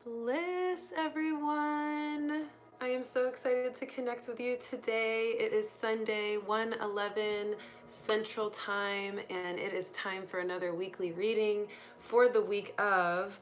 Bliss, everyone. I am so excited to connect with you today. It is Sunday, 1:11 Central Time, and it is time for another weekly reading for the week of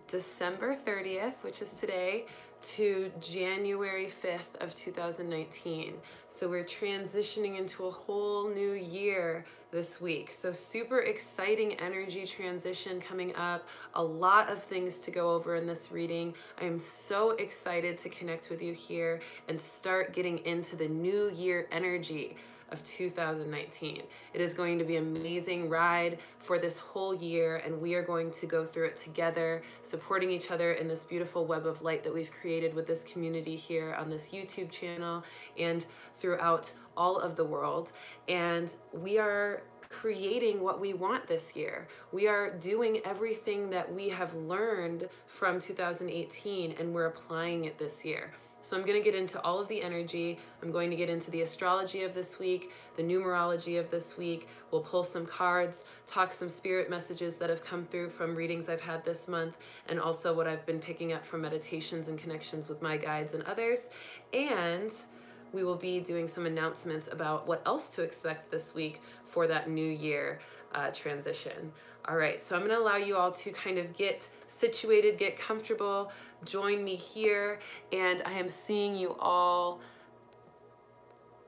December 30th, which is today, to January 5th of 2019. So we're transitioning into a whole new year this week. So super exciting energy transition coming up. A lot of things to go over in this reading. I am so excited to connect with you here and start getting into the new year energy of 2019. It is going to be an amazing ride for this whole year, and we are going to go through it together, supporting each other in this beautiful web of light that we've created with this community here on this YouTube channel and throughout all of the world. And we are creating what we want this year. We are doing everything that we have learned from 2018 and we're applying it this year. So I'm going to get into all of the energy. I'm going to get into the astrology of this week, the numerology of this week. We'll pull some cards, talk some spirit messages that have come through from readings I've had this month, and also what I've been picking up from meditations and connections with my guides and others. And we will be doing some announcements about what else to expect this week for that new year transition. All right, so I'm going to allow you all to kind of get situated, get comfortable, join me here, and I am seeing you all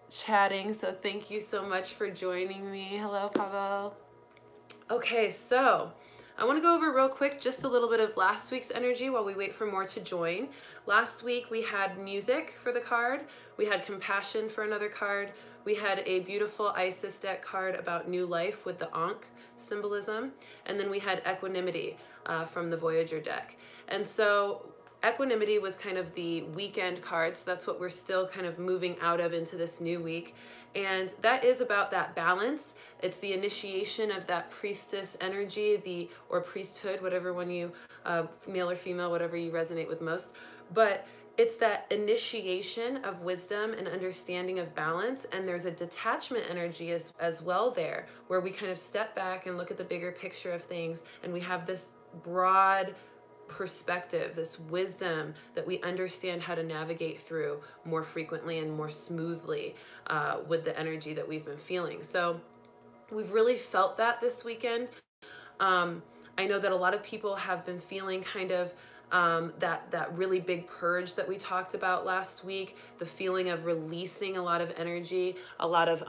chatting, so thank you so much for joining me. Hello, Pavel. Okay, so I want to go over real quick just a little bit of last week's energy while we wait for more to join. Last week we had music for the card, we had compassion for another card, we had a beautiful Isis deck card about new life with the Ankh symbolism, and then we had equanimity from the Voyager deck. And so equanimity was kind of the weekend card, so that's what we're still kind of moving out of into this new week. And that is about that balance. It's the initiation of that priestess energy, or priesthood, whatever one you, male or female, whatever you resonate with most. But it's that initiation of wisdom and understanding of balance, and there's a detachment energy as well there, where we kind of step back and look at the bigger picture of things, and we have this broad perspective, this wisdom that we understand how to navigate through more frequently and more smoothly with the energy that we've been feeling. So we've really felt that this weekend. I know that a lot of people have been feeling kind of that really big purge that we talked about last week, the feeling of releasing a lot of energy, a lot of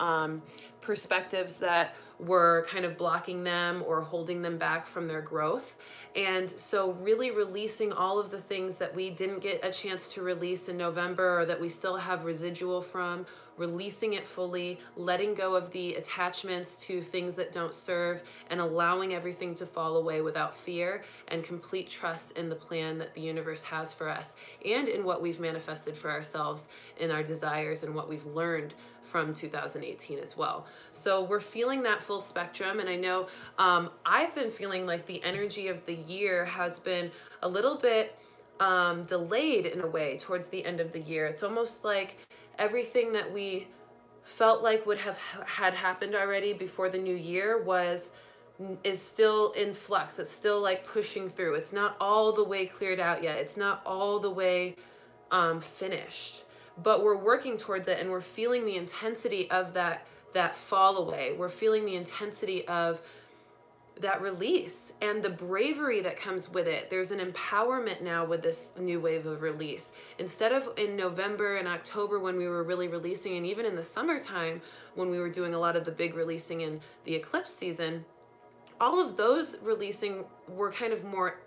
perspectives that were kind of blocking them or holding them back from their growth. And so really releasing all of the things that we didn't get a chance to release in November, or that we still have residual from, releasing it fully, letting go of the attachments to things that don't serve, and allowing everything to fall away without fear, and complete trust in the plan that the universe has for us and in what we've manifested for ourselves, in our desires, and what we've learned from 2018 as well. So we're feeling that full spectrum, and I know I've been feeling like the energy of the year has been a little bit delayed in a way towards the end of the year. It's almost like everything that we felt like would have had happened already before the new year is still in flux. It's still like pushing through. It's not all the way cleared out yet. It's not all the way finished. But we're working towards it, and we're feeling the intensity of that fall away. We're feeling the intensity of that release and the bravery that comes with it. There's an empowerment now with this new wave of release. Instead of in November and October when we were really releasing, and even in the summertime when we were doing a lot of the big releasing in the eclipse season, all of those releasing were kind of more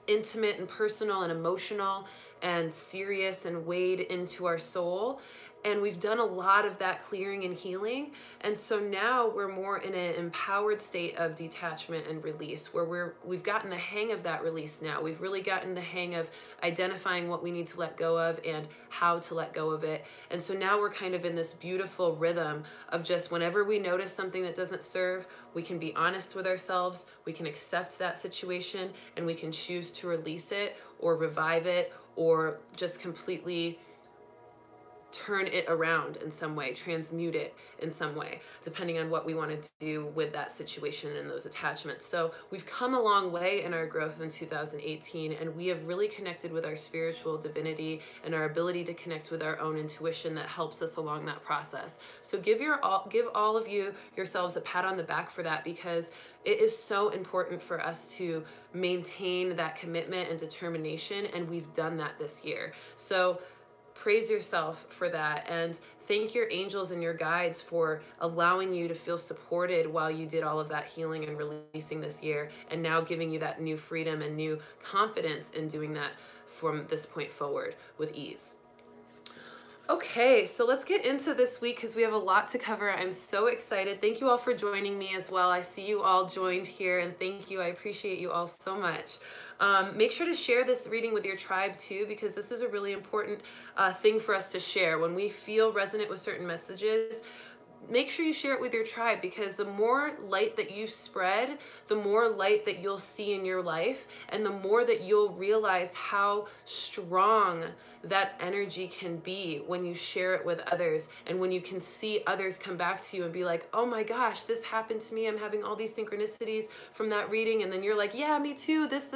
intimate and personal and emotional and serious and weighed into our soul. And we've done a lot of that clearing and healing. And so now we're more in an empowered state of detachment and release, where we've gotten the hang of that release now. We've really gotten the hang of identifying what we need to let go of and how to let go of it. And so now we're kind of in this beautiful rhythm of just whenever we notice something that doesn't serve, we can be honest with ourselves, we can accept that situation, and we can choose to release it or revive it, or just completely turn it around in some way, transmute it in some way, depending on what we want to do with that situation and those attachments. So we've come a long way in our growth in 2018, and we have really connected with our spiritual divinity and our ability to connect with our own intuition that helps us along that process. So give all of you yourselves a pat on the back for that, because it is so important for us to maintain that commitment and determination, and we've done that this year. So praise yourself for that, and thank your angels and your guides for allowing you to feel supported while you did all of that healing and releasing this year, and now giving you that new freedom and new confidence in doing that from this point forward with ease. Okay, so let's get into this week because we have a lot to cover. I'm so excited. Thank you all for joining me as well. I see you all joined here, and thank you. I appreciate you all so much. Make sure to share this reading with your tribe too, because this is a really important thing for us to share. When we feel resonant with certain messages, make sure you share it with your tribe, because the more light that you spread, the more light that you'll see in your life, and the more that you'll realize how strong that energy can be when you share it with others, and when you can see others come back to you and be like, oh my gosh, this happened to me. I'm having all these synchronicities from that reading. And then you're like, yeah, me too, this.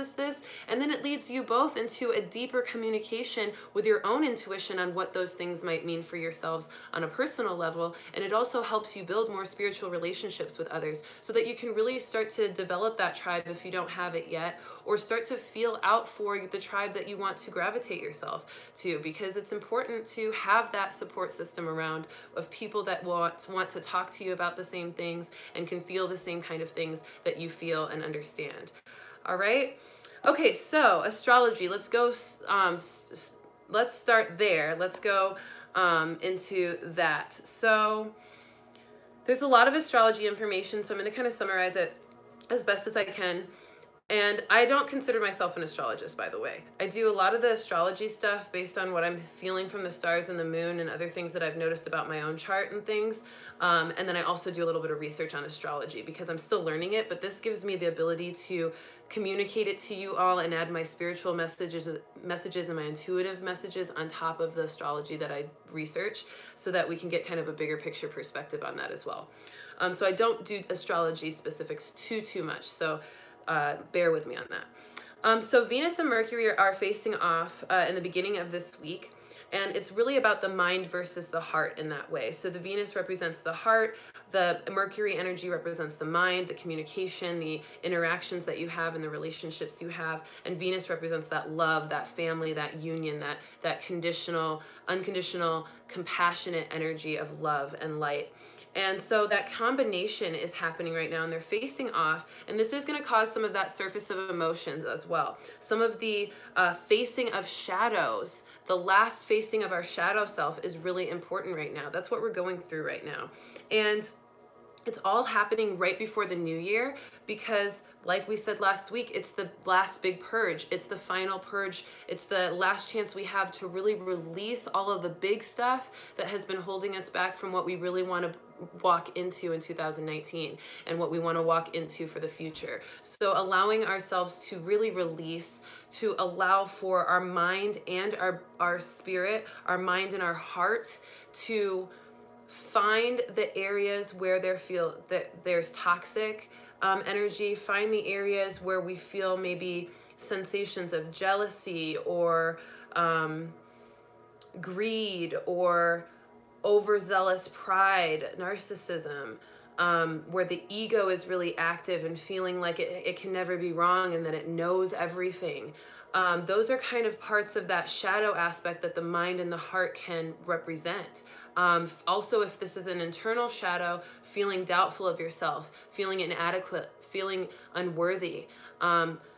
And then it leads you both into a deeper communication with your own intuition on what those things might mean for yourselves on a personal level. And it also helps you build more spiritual relationships with others, so that you can really start to develop that tribe if you don't have it yet, or start to feel out for the tribe that you want to gravitate yourself to, because it's important to have that support system around of people that want to talk to you about the same things and can feel the same kind of things that you feel and understand. All right. Okay. So astrology, let's go. Let's start there. Let's go into that. So there's a lot of astrology information, so I'm going to kind of summarize it as best as I can. And I don't consider myself an astrologist, by the way. I do a lot of the astrology stuff based on what I'm feeling from the stars and the moon and other things that I've noticed about my own chart and things. And then I also do a little bit of research on astrology because I'm still learning it, but this gives me the ability to communicate it to you all and add my spiritual messages and my intuitive messages on top of the astrology that I research, so that we can get kind of a bigger picture perspective on that as well. So I don't do astrology specifics too much. So bear with me on that. So Venus and Mercury are facing off in the beginning of this week, and it's really about the mind versus the heart in that way. So the Venus represents the heart, the Mercury energy represents the mind, the communication, the interactions that you have and the relationships you have, and Venus represents that love, that family, that union, that conditional, unconditional, compassionate energy of love and light. And so that combination is happening right now, and they're facing off, and this is going to cause some of that surface of emotions as well. Some of the facing of shadows, the last facing of our shadow self is really important right now. That's what we're going through right now. And it's all happening right before the new year because, like we said last week, it's the last big purge. It's the final purge. It's the last chance we have to really release all of the big stuff that has been holding us back from what we really want to walk into in 2019 and what we want to walk into for the future. So allowing ourselves to really release, to allow for our mind and our spirit, our mind and our heart to find the areas where there's toxic energy, find the areas where we feel maybe sensations of jealousy or greed or overzealous pride, narcissism, where the ego is really active and feeling like it can never be wrong and that it knows everything. Those are kind of parts of that shadow aspect that the mind and the heart can represent. Also, if this is an internal shadow, feeling doubtful of yourself, feeling inadequate, feeling unworthy,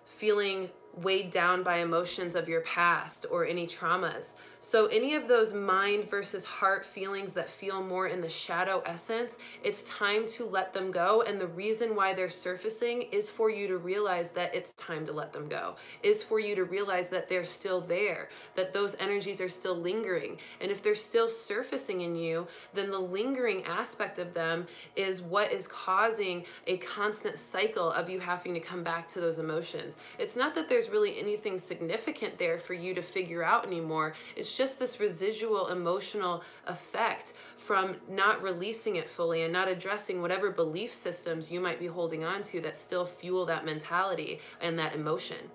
feeling weighed down by emotions of your past or any traumas. So any of those mind versus heart feelings that feel more in the shadow essence, it's time to let them go. And the reason why they're surfacing is for you to realize that it's time to let them go, is for you to realize that they're still there, that those energies are still lingering. And if they're still surfacing in you, then the lingering aspect of them is what is causing a constant cycle of you having to come back to those emotions. It's not that there's really anything significant there for you to figure out anymore. It's just this residual emotional effect from not releasing it fully and not addressing whatever belief systems you might be holding on to that still fuel that mentality and that emotion.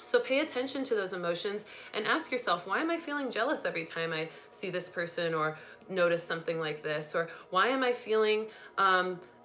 So pay attention to those emotions and ask yourself, why am I feeling jealous every time I see this person or notice something like this? Or why am I feeling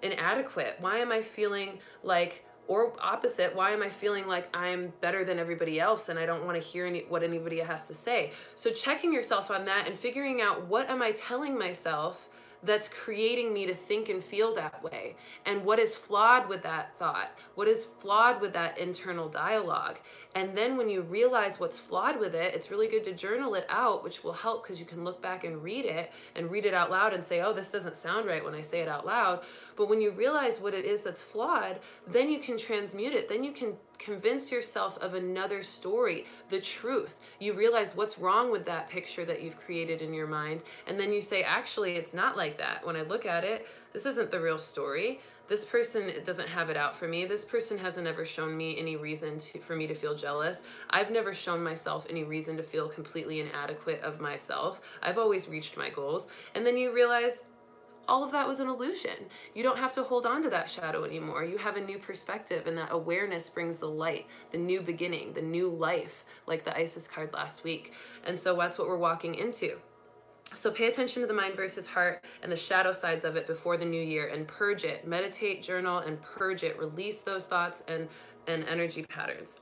inadequate? Why am I feeling like, or opposite, why am I feeling like I'm better than everybody else and I don't want to hear what anybody has to say? So checking yourself on that and figuring out, what am I telling myself that's creating me to think and feel that way? And what is flawed with that thought? What is flawed with that internal dialogue? And then when you realize what's flawed with it, it's really good to journal it out, which will help because you can look back and read it out loud and say, oh, this doesn't sound right when I say it out loud. But when you realize what it is that's flawed, then you can transmute it. Then you can convince yourself of another story, the truth. You realize what's wrong with that picture that you've created in your mind. And then you say, actually, it's not like that. When I look at it, this isn't the real story. This person doesn't have it out for me. This person hasn't ever shown me any reason for me to feel jealous. I've never shown myself any reason to feel completely inadequate of myself. I've always reached my goals. And then you realize all of that was an illusion. You don't have to hold on to that shadow anymore. You have a new perspective, and that awareness brings the light, the new beginning, the new life, like the Isis card last week. And so that's what we're walking into. So pay attention to the mind versus heart and the shadow sides of it before the new year, and purge it. Meditate, journal, and purge it. Release those thoughts and energy patterns.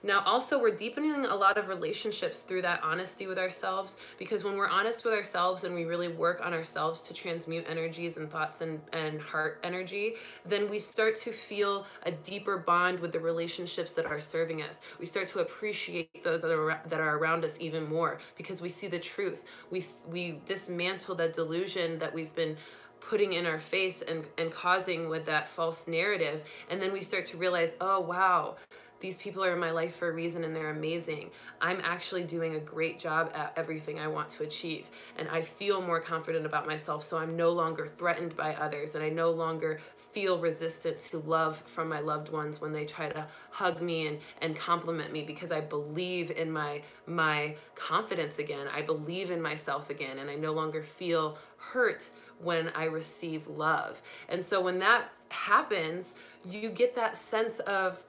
Now, also, we're deepening a lot of relationships through that honesty with ourselves, because when we're honest with ourselves and we really work on ourselves to transmute energies and thoughts and heart energy, then we start to feel a deeper bond with the relationships that are serving us. We start to appreciate those that are around us even more, because we see the truth. We dismantle that delusion that we've been putting in our face and causing with that false narrative. And then we start to realize, oh, wow, these people are in my life for a reason and they're amazing. I'm actually doing a great job at everything I want to achieve. And I feel more confident about myself, so I'm no longer threatened by others, and I no longer feel resistant to love from my loved ones when they try to hug me and compliment me, because I believe in my confidence again. I believe in myself again, and I no longer feel hurt when I receive love. And so when that happens, you get that sense of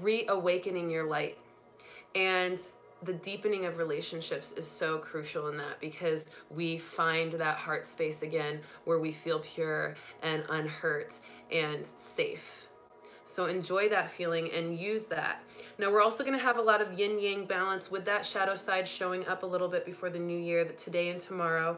reawakening your light. And the deepening of relationships is so crucial in that, because we find that heart space again where we feel pure and unhurt and safe. So enjoy that feeling and use that. Now, we're also going to have a lot of yin-yang balance with that shadow side showing up a little bit before the new year, today and tomorrow.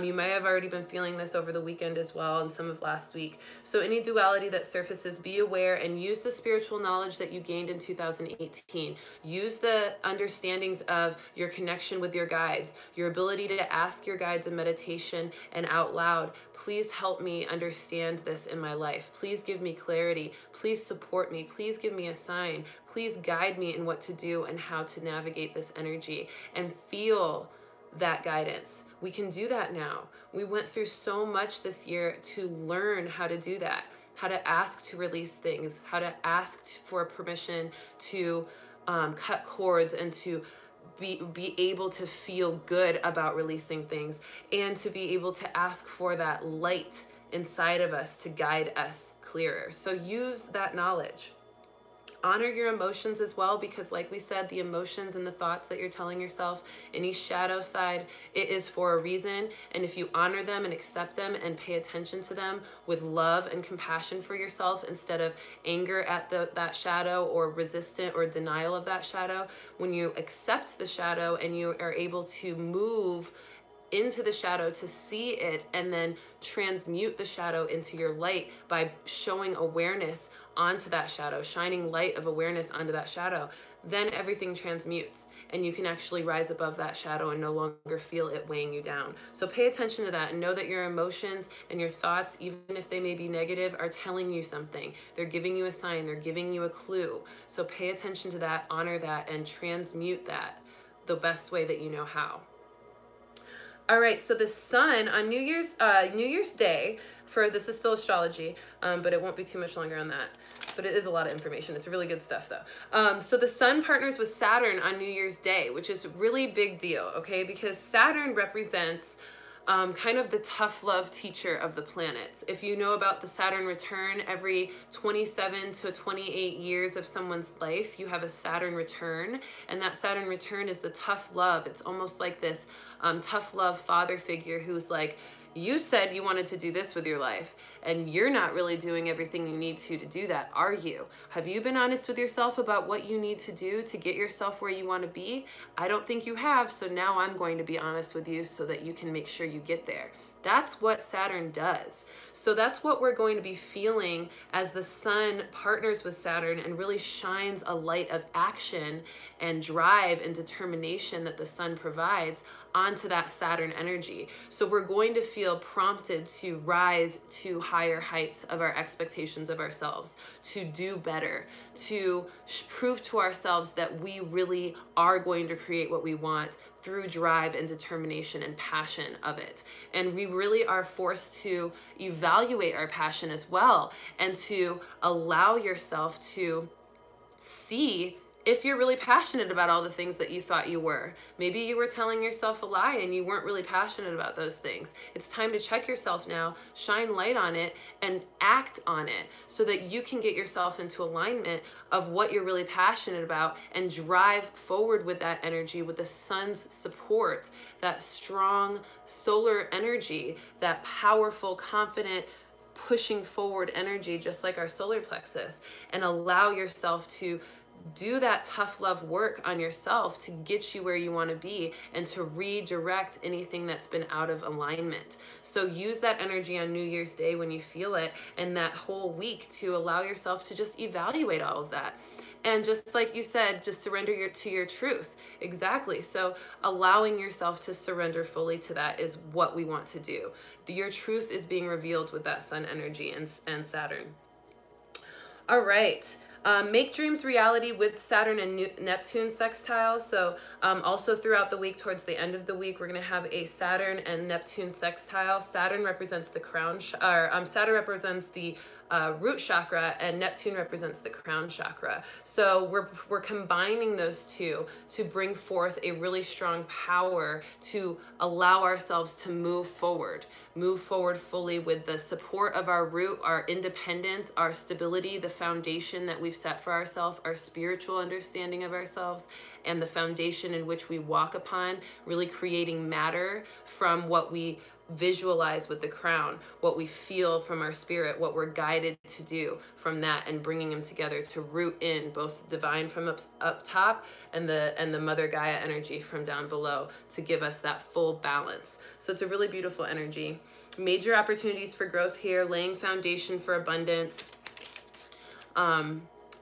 You might have already been feeling this over the weekend as well, and some of last week. So any duality that surfaces, be aware and use the spiritual knowledge that you gained in 2018. Use the understandings of your connection with your guides, your ability to ask your guides in meditation and out loud, please help me understand this in my life. Please give me clarity. Please support me. Please give me a sign. Please guide me in what to do and how to navigate this energy, and feel that guidance. We can do that now. We went through so much this year to learn how to do that, how to ask to release things, how to ask for permission to cut cords, and to be able to feel good about releasing things, and to be able to ask for that light inside of us to guide us clearer. So use that knowledge. Honor your emotions as well, because like we said, the emotions and the thoughts that you're telling yourself, any shadow side, it is for a reason. And if you honor them and accept them and pay attention to them with love and compassion for yourself, instead of anger at that shadow or resistant or denial of that shadow, when you accept the shadow and you are able to move into the shadow to see it, and then transmute the shadow into your light by showing awareness onto that shadow, shining light of awareness onto that shadow, then everything transmutes and you can actually rise above that shadow and no longer feel it weighing you down. So pay attention to that and know that your emotions and your thoughts, even if they may be negative, are telling you something. They're giving you a sign, they're giving you a clue. So pay attention to that, honor that, and transmute that the best way that you know how. All right, so the sun on New Year's Day, this is still astrology, but it won't be too much longer on that. But it is a lot of information. It's really good stuff, though. So the sun partners with Saturn on New Year's Day, which is really big deal, okay? Because Saturn represents kind of the tough love teacher of the planets. If you know about the Saturn return, every 27 to 28 years of someone's life, you have a Saturn return, and that Saturn return is the tough love. It's almost like this tough love father figure who's like, you said you wanted to do this with your life, and you're not really doing everything you need to do that, are you? Have you been honest with yourself about what you need to do to get yourself where you want to be? I don't think you have, so now I'm going to be honest with you so that you can make sure you get there. That's what Saturn does. So that's what we're going to be feeling as the sun partners with Saturn and really shines a light of action and drive and determination that the sun provides onto that Saturn energy. So we're going to feel prompted to rise to higher heights of our expectations of ourselves, to do better, to prove to ourselves that we really are going to create what we want through drive and determination and passion of it. And we really are forced to evaluate our passion as well, and to allow yourself to see if you're really passionate about all the things that you thought you were. Maybe you were telling yourself a lie and you weren't really passionate about those things. It's time to check yourself now, shine light on it, and act on it so that you can get yourself into alignment of what you're really passionate about and drive forward with that energy, with the sun's support, that strong solar energy, that powerful, confident, pushing forward energy, just like our solar plexus, and allow yourself to do that tough love work on yourself to get you where you want to be and to redirect anything that's been out of alignment. So use that energy on New Year's Day when you feel it, and that whole week to allow yourself to just evaluate all of that. And just like you said, just surrender to your truth. Exactly. So allowing yourself to surrender fully to that is what we want to do. Your truth is being revealed with that sun energy and Saturn. All right. Make dreams reality with Saturn and Neptune sextile. So also throughout the week, towards the end of the week, we're going to have a Saturn and Neptune sextile. Saturn represents the Saturn represents the root chakra, and Neptune represents the crown chakra. So we're combining those two to bring forth a really strong power to allow ourselves to move forward fully with the support of our root, our independence, our stability, the foundation that we've set for ourselves, our spiritual understanding of ourselves, and the foundation in which we walk upon, really creating matter from what we visualize with the crown, what we feel from our spirit, what we're guided to do from that, and bringing them together to root in both divine from up top and the Mother Gaia energy from down below to give us that full balance. So it's a really beautiful energy. Major opportunities for growth here, laying foundation for abundance.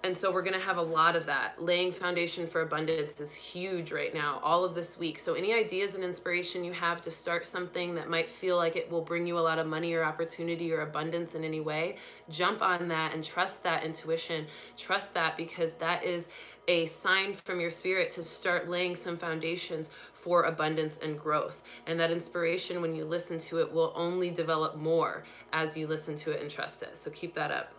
And so we're going to have a lot of that. Laying foundation for abundance is huge right now, all of this week. So any ideas and inspiration you have to start something that might feel like it will bring you a lot of money or opportunity or abundance in any way, jump on that and trust that intuition. Trust that, because that is a sign from your spirit to start laying some foundations for abundance and growth. And that inspiration, when you listen to it, will only develop more as you listen to it and trust it. So keep that up.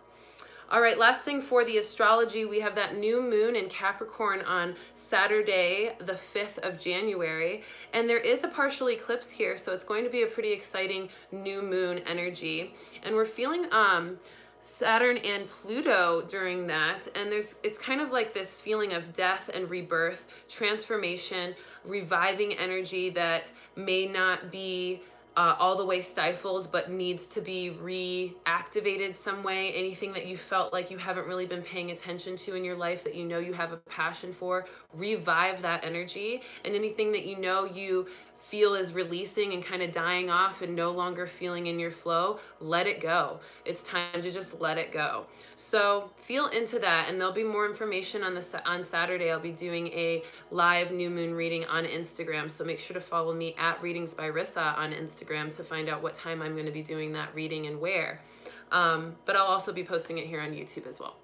All right, last thing for the astrology, we have that new moon in Capricorn on Saturday, the 5th of January. And there is a partial eclipse here, so it's going to be a pretty exciting new moon energy. And we're feeling Saturn and Pluto during that. And it's kind of like this feeling of death and rebirth, transformation, reviving energy that may not be all the way stifled, but needs to be reactivated some way. Anything that you felt like you haven't really been paying attention to in your life that you know you have a passion for, revive that energy. And anything that you know you feel is releasing and kind of dying off and no longer feeling in your flow, let it go. It's time to just let it go. So feel into that, and there'll be more information on Saturday. I'll be doing a live new moon reading on Instagram, so make sure to follow me at Readings by Rissa on Instagram to find out what time I'm going to be doing that reading and where. But I'll also be posting it here on YouTube as well.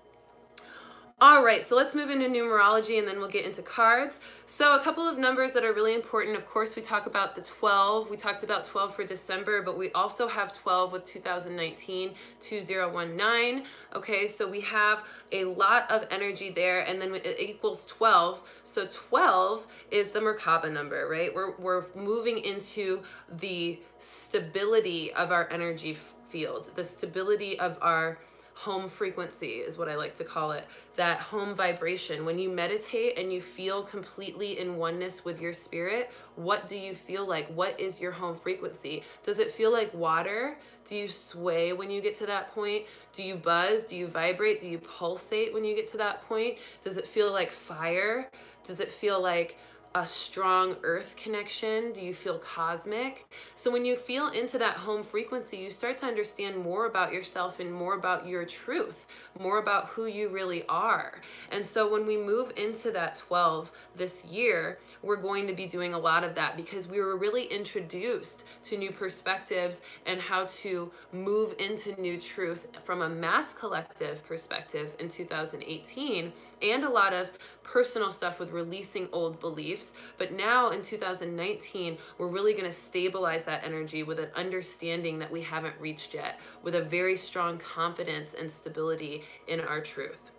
All right, so let's move into numerology and then we'll get into cards. So a couple of numbers that are really important. Of course, we talk about the 12. We talked about 12 for December, but we also have 12 with 2019, 2019. Okay, so we have a lot of energy there, and then it equals 12. So 12 is the Merkaba number, right? We're moving into the stability of our energy field, the stability of our home frequency is what I like to call it, that home vibration. When you meditate and you feel completely in oneness with your spirit, what do you feel like? What is your home frequency? Does it feel like water? Do you sway when you get to that point? Do you buzz? Do you vibrate? Do you pulsate when you get to that point? Does it feel like fire? Does it feel like a strong earth connection? Do you feel cosmic? So when you feel into that home frequency, you start to understand more about yourself and more about your truth, more about who you really are. And so when we move into that 12 this year, we're going to be doing a lot of that because we were really introduced to new perspectives and how to move into new truth from a mass collective perspective in 2018, and a lot of personal stuff with releasing old beliefs. But now in 2019, we're really going to stabilize that energy with an understanding that we haven't reached yet, with a very strong confidence and stability in our truth.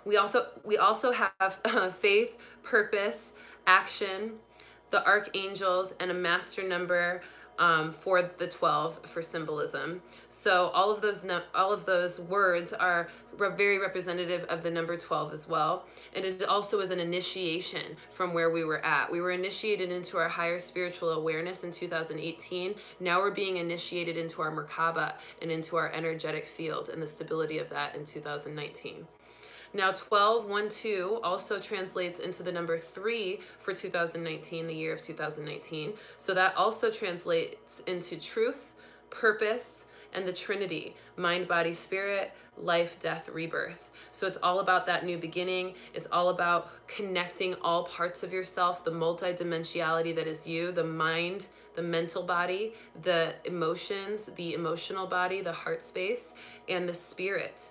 We also have faith, purpose, action, the archangels, and a master number for the 12 for symbolism. So all of those words are very representative of the number 12 as well. And it also is an initiation from where we were at. We were initiated into our higher spiritual awareness in 2018. Now we're being initiated into our Merkaba and into our energetic field and the stability of that in 2019. Now 1212 also translates into the number 3 for 2019, the year of 2019. So that also translates into truth, purpose, and the Trinity: mind, body, spirit, life, death, rebirth. So it's all about that new beginning. It's all about connecting all parts of yourself, the multidimensionality that is you, the mind, the mental body, the emotions, the emotional body, the heart space, and the spirit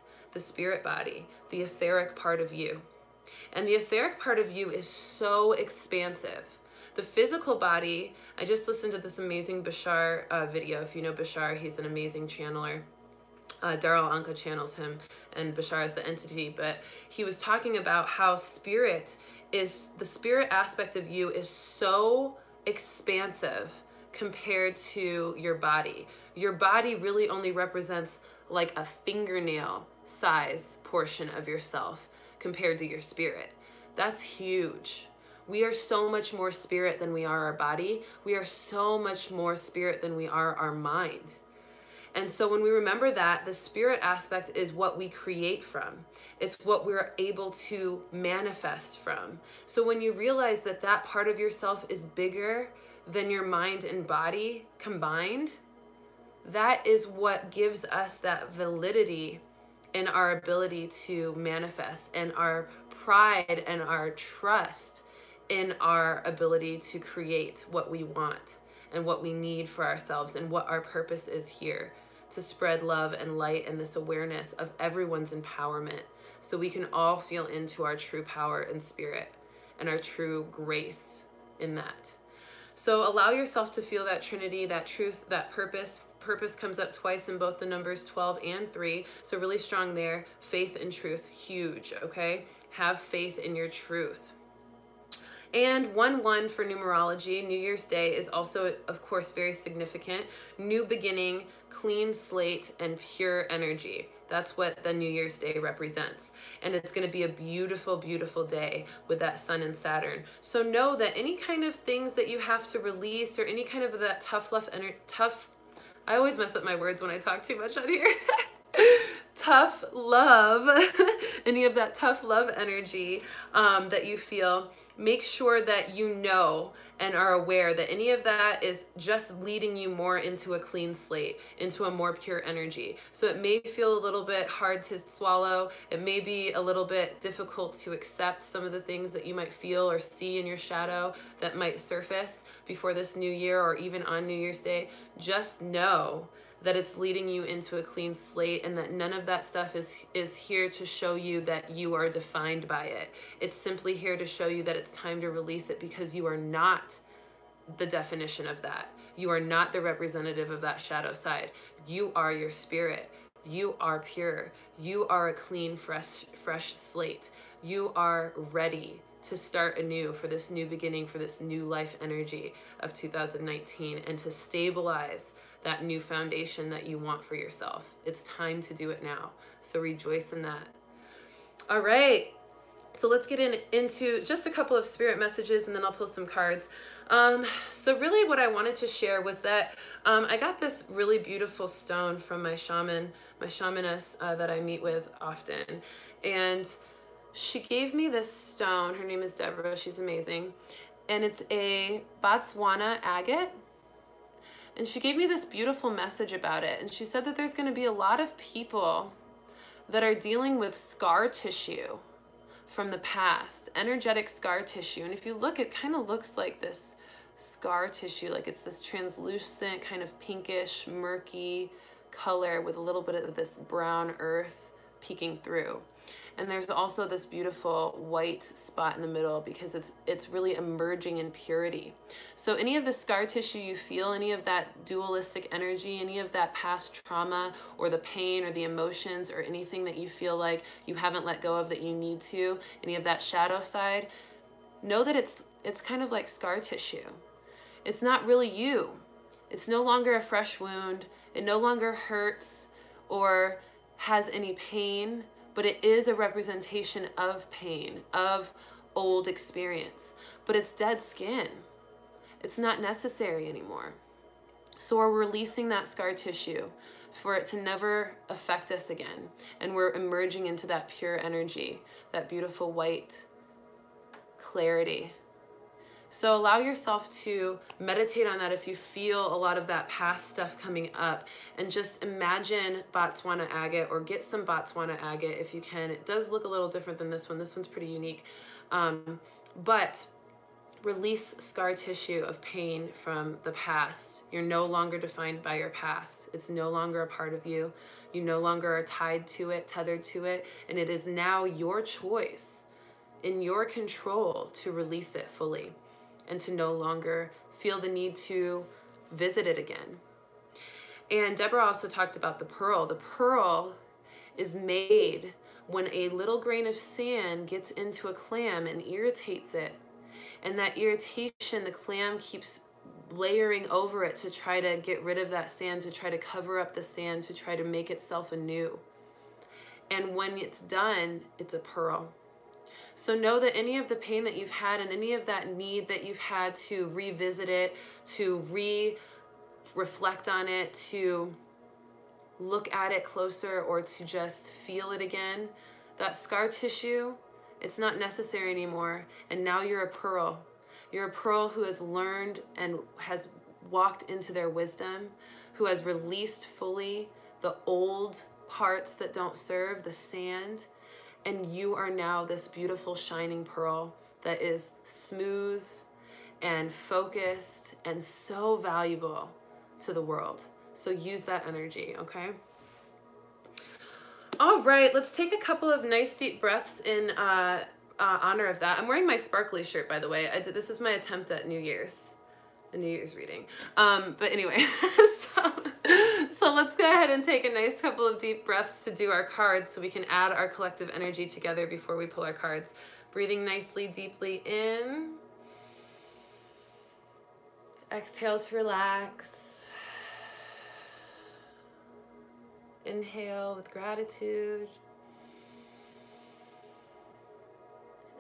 body, the etheric part of you. And the etheric part of you is so expansive. The physical body, I just listened to this amazing Bashar video. If you know Bashar, he's an amazing channeler. Daryl Anka channels him, and Bashar is the entity, but he was talking about how the spirit aspect of you is so expansive compared to your body. Your body really only represents like a fingernail size portion of yourself compared to your spirit. That's huge. We are so much more spirit than we are our body. We are so much more spirit than we are our mind. And so when we remember that, the spirit aspect is what we create from. It's what we're able to manifest from. So when you realize that that part of yourself is bigger than your mind and body combined, that is what gives us that validity in our ability to manifest, and our pride and our trust in our ability to create what we want and what we need for ourselves, and what our purpose is here, to spread love and light and this awareness of everyone's empowerment, so we can all feel into our true power and spirit and our true grace in that. So allow yourself to feel that Trinity, that truth, that purpose. Purpose comes up twice in both the numbers 12 and 3, so really strong there. Faith and truth, huge, okay? Have faith in your truth. And 1-1 for numerology, New Year's Day, is also, of course, very significant. New beginning, clean slate, and pure energy. That's what the New Year's Day represents. And it's going to be a beautiful, beautiful day with that Sun and Saturn. So know that any kind of things that you have to release, or any kind of that I always mess up my words when I talk too much on here. Tough love, any of that tough love energy that you feel, make sure that you know and are aware that any of that is just leading you more into a clean slate, into a more pure energy. So it may feel a little bit hard to swallow. It may be a little bit difficult to accept some of the things that you might feel or see in your shadow that might surface before this new year, or even on New Year's Day. Just know that it's leading you into a clean slate, and that none of that stuff is here to show you that you are defined by it. It's simply here to show you that it's time to release it, because you are not the definition of that. You are not the representative of that shadow side. You are your spirit. You are pure. You are a clean, fresh slate. You are ready to start anew for this new beginning, for this new life energy of 2019, and to stabilize that new foundation that you want for yourself. It's time to do it now. So rejoice in that. All right. So let's get into just a couple of spirit messages, and then I'll pull some cards. So really what I wanted to share was that I got this really beautiful stone from my shamaness that I meet with often. And she gave me this stone. Her name is Deborah. She's amazing. And it's a Botswana agate. And she gave me this beautiful message about it. And she said that there's going to be a lot of people that are dealing with scar tissue from the past, energetic scar tissue. And if you look, it kind of looks like this scar tissue, like it's this translucent kind of pinkish, murky color with a little bit of this brown earth peeking through. And there's also this beautiful white spot in the middle, because it's really emerging in purity. So any of the scar tissue you feel, any of that dualistic energy, any of that past trauma or the pain or the emotions or anything that you feel like you haven't let go of that you need to, any of that shadow side, know that it's kind of like scar tissue. It's not really you. It's no longer a fresh wound. It no longer hurts or has any pain, but it is a representation of pain, of old experience. But it's dead skin. It's not necessary anymore. So we're releasing that scar tissue for it to never affect us again. And we're emerging into that pure energy, that beautiful white clarity. So allow yourself to meditate on that if you feel a lot of that past stuff coming up, and just imagine Botswana agate, or get some Botswana agate if you can. It does look a little different than this one. This one's pretty unique. But release scar tissue of pain from the past. You're no longer defined by your past. It's no longer a part of you. You no longer are tied to it, tethered to it, and it is now your choice, in your control, to release it fully, and to no longer feel the need to visit it again. And Deborah also talked about the pearl. The pearl is made when a little grain of sand gets into a clam and irritates it. And that irritation, the clam keeps layering over it to try to get rid of that sand, to try to cover up the sand, to try to make itself anew. And when it's done, it's a pearl. So know that any of the pain that you've had, and any of that need that you've had to revisit it, to reflect on it, to look at it closer, or to just feel it again, that scar tissue, it's not necessary anymore. And now you're a pearl. You're a pearl who has learned and has walked into their wisdom, who has released fully the old parts that don't serve, the sand. And you are now this beautiful shining pearl that is smooth and focused and so valuable to the world. So use that energy, okay? All right, let's take a couple of nice deep breaths in honor of that. I'm wearing my sparkly shirt, by the way. This is my attempt at New Year's reading. But anyway, so let's go ahead and take a nice couple of deep breaths to do our cards, so we can add our collective energy together before we pull our cards. Breathing nicely, deeply in. Exhale to relax. Inhale with gratitude.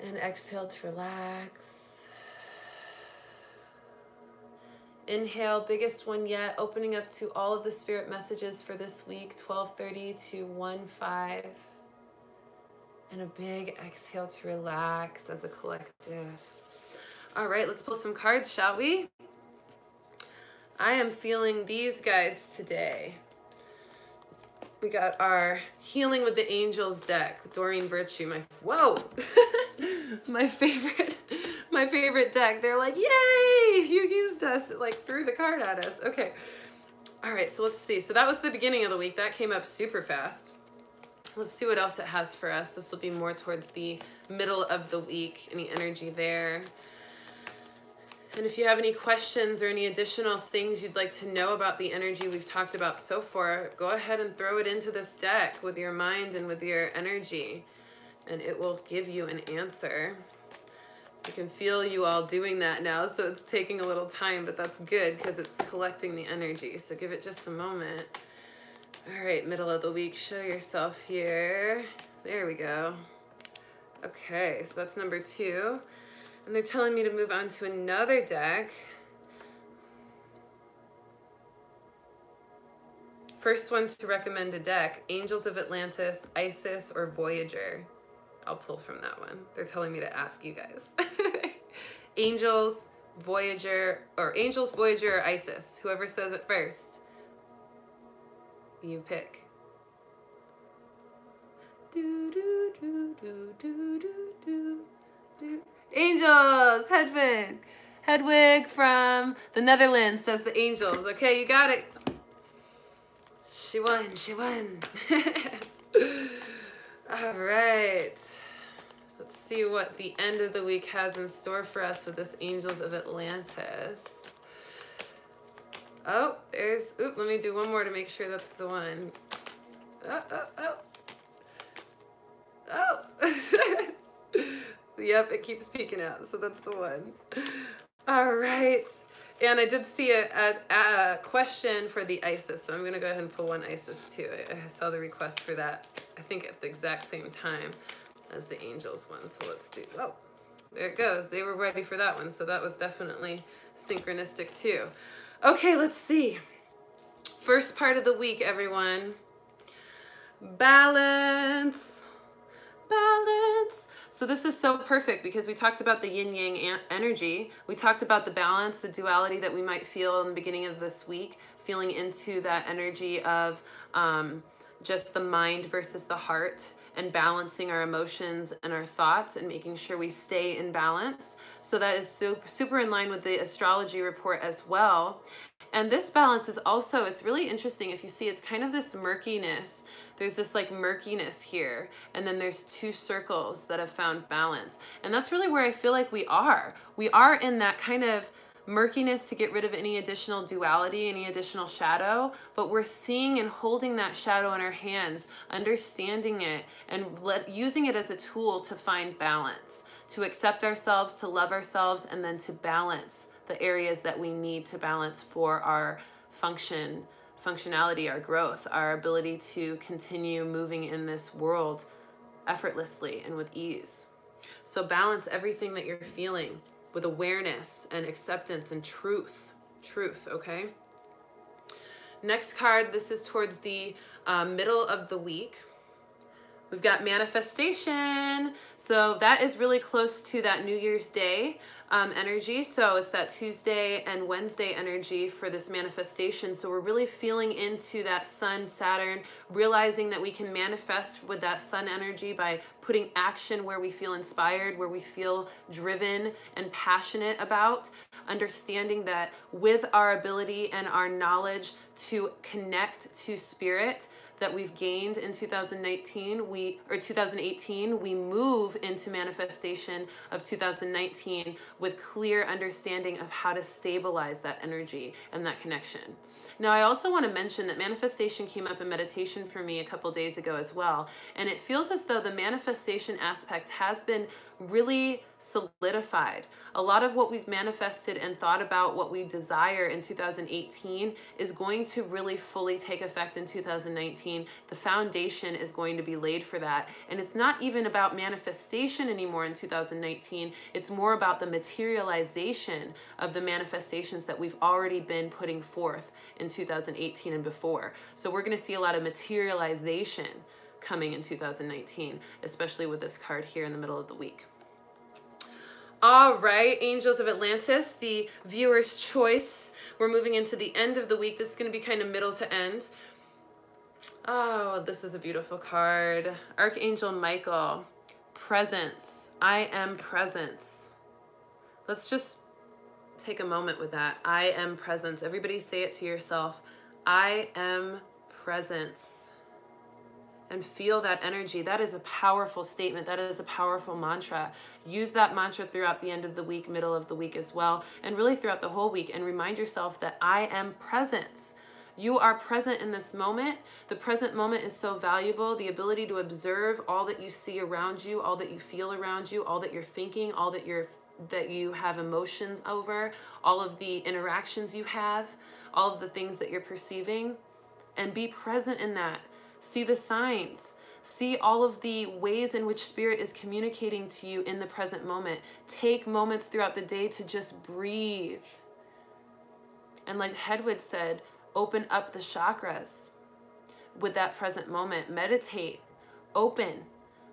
And exhale to relax. Inhale, biggest one yet, opening up to all of the spirit messages for this week, 12:30 to 1:05. And a big exhale to relax as a collective. All right, let's pull some cards, shall we? I am feeling these guys today. We got our Healing with the Angels deck, Doreen Virtue, my favorite deck. They're like, yay, you used us, like threw the card at us. Okay. All right, so let's see. So that was the beginning of the week. That came up super fast. Let's see what else it has for us. This will be more towards the middle of the week. Any energy there? And if you have any questions or any additional things you'd like to know about the energy we've talked about so far, go ahead and throw it into this deck with your mind and with your energy, and it will give you an answer. I can feel you all doing that now, so it's taking a little time, but that's good because it's collecting the energy. So give it just a moment. All right, middle of the week, show yourself here. There we go. Okay, so that's number 2. And they're telling me to move on to another deck. First one to recommend a deck, Angels of Atlantis, Isis, or Voyager. I'll pull from that one. They're telling me to ask you guys. Angels, Voyager, or Isis. Whoever says it first, you pick. Do, do, do, do, do, do, do, do. Angels, Hedwig from the Netherlands says the Angels. Okay, you got it. She won. All right. Let's see what the end of the week has in store for us with this Angels of Atlantis. Oh, let me do one more to make sure that's the one. Oh. Yep, it keeps peeking out, so that's the one. All right. And I did see a question for the Isis, so I'm going to go ahead and pull one Isis too. I saw the request for that, I think at the exact same time as the Angels one. So let's do, oh, there it goes. They were ready for that one, so that was definitely synchronistic too. Okay, let's see. First part of the week, everyone. Balance. So this is so perfect because we talked about the yin-yang energy. We talked about the balance, the duality that we might feel in the beginning of this week, feeling into that energy of just the mind versus the heart, and balancing our emotions and our thoughts and making sure we stay in balance. So that is super in line with the astrology report as well. And this balance is also, it's really interesting. If you see, it's kind of this murkiness. There's this like murkiness here, and then there's 2 circles that have found balance. And that's really where I feel like we are. We are in that kind of murkiness to get rid of any additional duality, any additional shadow, but we're seeing and holding that shadow in our hands, understanding it, and using it as a tool to find balance, to accept ourselves, to love ourselves, and then to balance the areas that we need to balance for our functionality, our growth, our ability to continue moving in this world effortlessly and with ease. So balance everything that you're feeling with awareness and acceptance and truth, okay? Next card, this is towards the middle of the week. We've got manifestation. So that is really close to that New Year's Day energy. So it's that Tuesday and Wednesday energy for this manifestation. So we're really feeling into that Sun, Saturn, realizing that we can manifest with that Sun energy by putting action where we feel inspired, where we feel driven and passionate about, understanding that with our ability and our knowledge to connect to spirit that we've gained in 2018, we move into manifestation of 2019 with clear understanding of how to stabilize that energy and that connection. Now, I also want to mention that manifestation came up in meditation for me a couple days ago as well, and it feels as though the manifestation aspect has been really solidified. A lot of what we've manifested and thought about what we desire in 2018 is going to really fully take effect in 2019. The foundation is going to be laid for that. And it's not even about manifestation anymore in 2019. It's more about the materialization of the manifestations that we've already been putting forth in 2018 and before. So we're going to see a lot of materialization coming in 2019, especially with this card here in the middle of the week. All right, Angels of Atlantis, the viewer's choice. We're moving into the end of the week. This is going to be kind of middle to end. Oh, this is a beautiful card. Archangel Micheal, presence. I am presence. Let's just take a moment with that. I am presence. Everybody say it to yourself. I am presence. And feel that energy. That is a powerful statement. That is a powerful mantra. Use that mantra throughout the end of the week, middle of the week as well, and really throughout the whole week. And remind yourself that I am presence. You are present in this moment. The present moment is so valuable. The ability to observe all that you see around you, all that you feel around you, all that you're thinking, all that you have emotions over, all of the interactions you have, all of the things that you're perceiving, and be present in that. See the signs. See all of the ways in which Spirit is communicating to you in the present moment. Take moments throughout the day to just breathe. And like Hedwig said, open up the chakras with that present moment. Meditate, open,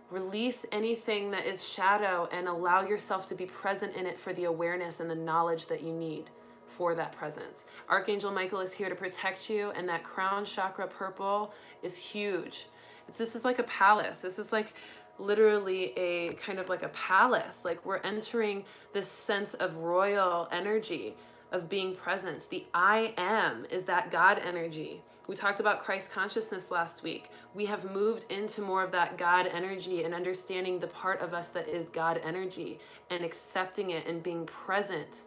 release anything that is shadow, and allow yourself to be present in it for the awareness and the knowledge that you need for that presence. Archangel Micheal is here to protect you, and that crown chakra purple is huge. This is like a palace. This is like literally a kind of like a palace. Like we're entering this sense of royal energy of being present. The I am is that God energy. We talked about Christ consciousness last week. We have moved into more of that God energy and understanding the part of us that is God energy and accepting it and being present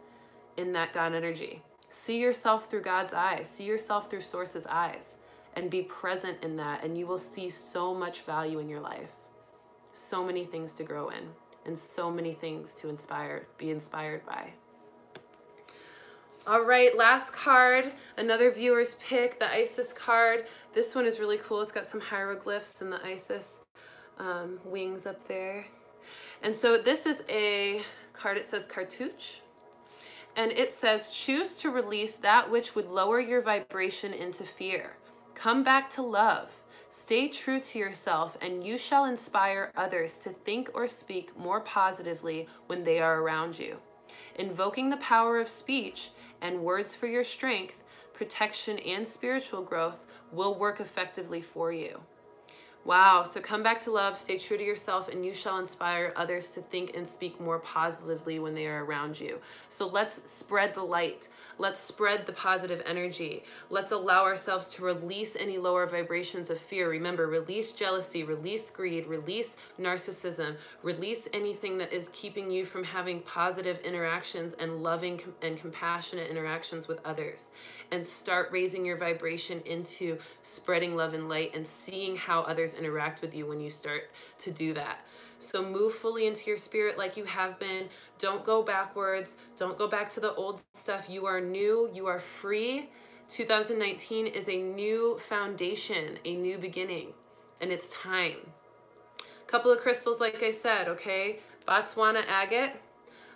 in that God energy. See yourself through God's eyes. See yourself through Source's eyes and be present in that, and you will see so much value in your life. So many things to grow in and so many things to be inspired by. All right, last card, another viewer's pick, the Isis card. This one is really cool. It's got some hieroglyphs and the Isis wings up there. And so this is a card, it says cartouche. And it says, choose to release that which would lower your vibration into fear. Come back to love. Stay true to yourself, and you shall inspire others to think or speak more positively when they are around you. Invoking the power of speech and words for your strength, protection, and spiritual growth will work effectively for you. Wow, so come back to love, stay true to yourself, and you shall inspire others to think and speak more positively when they are around you. So let's spread the light. Let's spread the positive energy. Let's allow ourselves to release any lower vibrations of fear. Remember, release jealousy, release greed, release narcissism, release anything that is keeping you from having positive interactions and loving and compassionate interactions with others. And start raising your vibration into spreading love and light and seeing how others interact with you when you start to do that. So move fully into your spirit like you have been. Don't go backwards. Don't go back to the old stuff. You are new. You are free. 2019 is a new foundation, a new beginning, and it's time. A couple of crystals, like I said, okay? Botswana agate.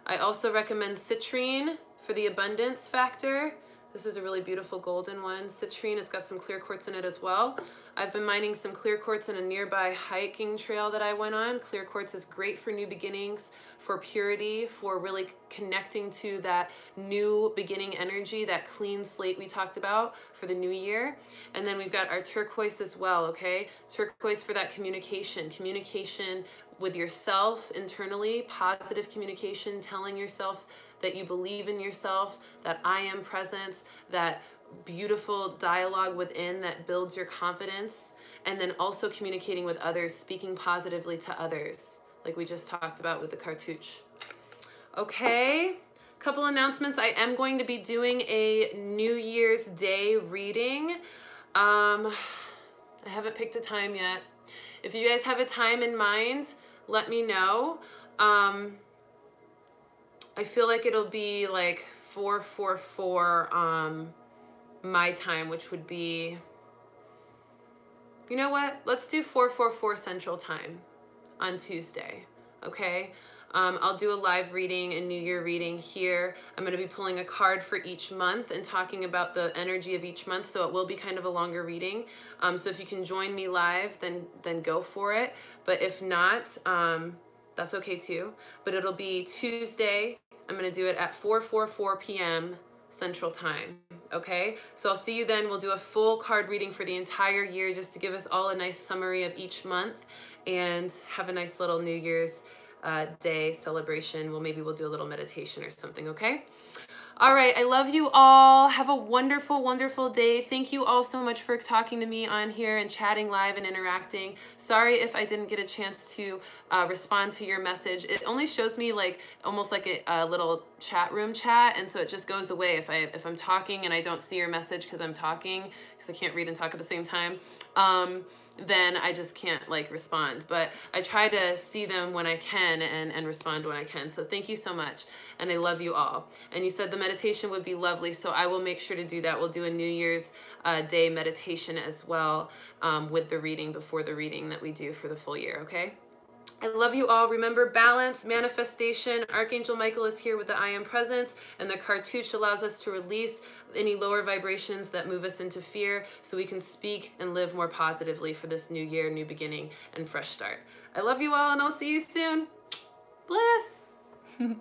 I also recommend citrine for the abundance factor. This is a really beautiful golden one. Citrine, it's got some clear quartz in it as well. I've been mining some clear quartz in a nearby hiking trail that I went on. Clear quartz is great for new beginnings, for purity, for really connecting to that new beginning energy, that clean slate we talked about for the new year. And then we've got our turquoise as well, okay? Turquoise for that communication with yourself internally, positive communication, telling yourself that you believe in yourself, that I am presence, that beautiful dialogue within that builds your confidence, and then also communicating with others, speaking positively to others, like we just talked about with the cartouche. Okay, couple announcements. I am going to be doing a New Year's Day reading. I haven't picked a time yet. If you guys have a time in mind, let me know. I feel like it'll be like 4:44 my time, which would be, you know what? Let's do 4:44 Central Time on Tuesday, okay? I'll do a live reading and New Year reading here. I'm going to be pulling a card for each month and talking about the energy of each month, so it will be kind of a longer reading. So if you can join me live, then go for it. But if not, that's okay too. But it'll be Tuesday. I'm going to do it at 4:44 p.m. Central Time, okay? So I'll see you then. We'll do a full card reading for the entire year just to give us all a nice summary of each month and have a nice little New Year's Day celebration. Maybe we'll do a little meditation or something, okay? All right, I love you all. Have a wonderful, wonderful day. Thank you all so much for talking to me on here and chatting live and interacting. Sorry if I didn't get a chance to respond to your message. It only shows me like almost like a little chat room chat, and so it just goes away if I'm talking and I don't see your message because I'm talking, because I can't read and talk at the same time. Then I just can't like respond. But I try to see them when I can and respond when I can. So thank you so much. And I love you all. And you said the meditation would be lovely, so I will make sure to do that. We'll do a New Year's Day meditation as well with the reading, before the reading that we do for the full year, okay? I love you all. Remember, balance, manifestation. Archangel Micheal is here with the I Am Presence, and the cartouche allows us to release any lower vibrations that move us into fear, so we can speak and live more positively for this new year, new beginning, and fresh start. I love you all, and I'll see you soon. Bliss.